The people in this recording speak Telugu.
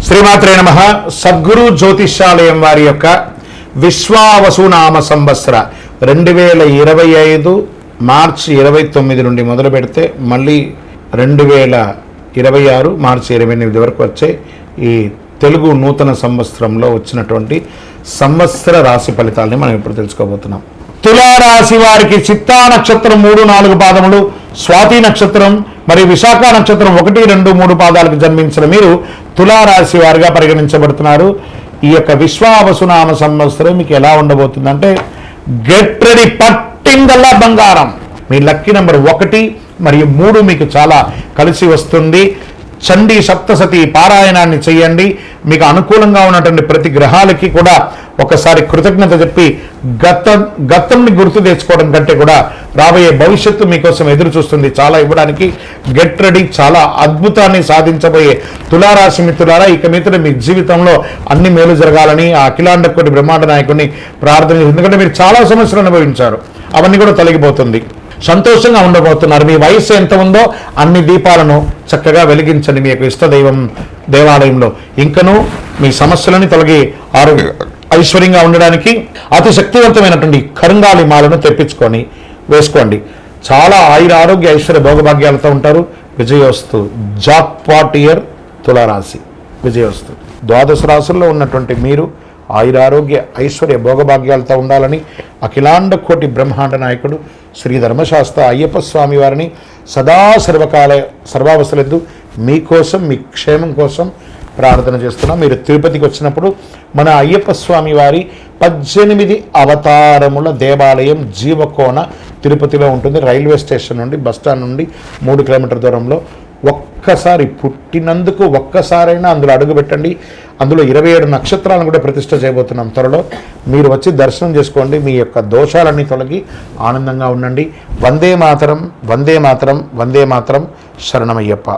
శ్రీమాత్రే నమః. సద్గురు జ్యోతిష్యాలయం వారి యొక్క విశ్వావసునామ సంవత్సర 2025 మార్చి 29 నుండి మొదలు పెడితే మళ్ళీ 2026 మార్చి 28 వరకు వచ్చే ఈ తెలుగు నూతన సంవత్సరంలో వచ్చినటువంటి సంవత్సర రాశి ఫలితాలని మనం ఇప్పుడు తెలుసుకోబోతున్నాం. తులారాశి వారికి చిత్తా నక్షత్రం 3-4 పాదములు, స్వాతి నక్షత్రం మరియు విశాఖ నక్షత్రం 1, 2, 3 పాదాలకు జన్మించిన మీరు తులారాశి వారిగా పరిగణించబడుతున్నారు. ఈ యొక్క విశ్వావసునామ సంవత్సరం మీకు ఎలా ఉండబోతుందంటే, గెట్ రెడీ, పట్టిందల్లా బంగారం. మీ లక్కీ నెంబర్ 1 మరియు 3 మీకు చాలా కలిసి వస్తుంది. చండీ సప్తసతి పారాయణాన్ని చేయండి. మీకు అనుకూలంగా ఉన్నటువంటి ప్రతి గ్రహాలకి కూడా ఒకసారి కృతజ్ఞత చెప్పి గతంని గుర్తు తెచ్చుకోవడం కంటే కూడా రాబోయే భవిష్యత్తు మీకోసం ఎదురు చూస్తుంది. చాలా ఇవ్వడానికి గెట్ రెడీ. చాలా అద్భుతాన్ని సాధించబోయే తులారాశి మిత్రులారా, ఇక మీదట మీ జీవితంలో అన్ని మేలు జరగాలని ఆ అఖిలాండ కోటి బ్రహ్మాండ నాయకుడిని ప్రార్థన. ఎందుకంటే మీరు చాలా సమస్యలు అనుభవించారు, అవన్నీ కూడా తొలగిపోతుంది. సంతోషంగా ఉండబోతున్నారు. మీ వయసు ఎంత ఉందో అన్ని దీపాలను చక్కగా వెలిగించండి మీ యొక్క ఇష్టదైవం దేవాలయంలో. ఇంకనూ మీ సమస్యలని తొలగి ఐశ్వర్యంగా ఉండడానికి అతి శక్తివంతమైనటువంటి కరుంగాలి మాలను తెప్పించుకొని వేసుకోండి. చాలా ఆరోగ్య ఐశ్వర్య భోగభాగ్యాలతో ఉంటారు. విజయోస్తు. జాక్పాట్ ఇయర్ తులారాశి. విజయోస్తు. 12 రాశుల్లో ఉన్నటువంటి మీరు ఆయురారోగ్య ఐశ్వర్య భోగభాగ్యాలతో ఉండాలని అఖిలాండ కోటి బ్రహ్మాండ నాయకుడు శ్రీ ధర్మశాస్త్ర అయ్యప్ప స్వామి వారిని సదా సర్వావస్థలందు మీకోసం, మీ క్షేమం కోసం ప్రార్థన చేస్తున్నాం. మీరు తిరుపతికి వచ్చినప్పుడు మన అయ్యప్ప స్వామి వారి 18 అవతారముల దేవాలయం జీవకోన తిరుపతిలో ఉంటుంది. రైల్వే స్టేషన్ నుండి, బస్టాండ్ నుండి 3 కిలోమీటర్ల దూరంలో. ఒక్కసారి పుట్టినందుకు ఒక్కసారైనా అందులో అడుగుపెట్టండి. అందులో 27 నక్షత్రాలను కూడా ప్రతిష్ఠ చేయబోతున్నాం త్వరలో. మీరు వచ్చి దర్శనం చేసుకోండి. మీ యొక్క దోషాలన్నీ తొలగి ఆనందంగా ఉండండి. వందే మాతరం, వందే మాతరం, వందే మాతరం. శరణమయ్యప్ప.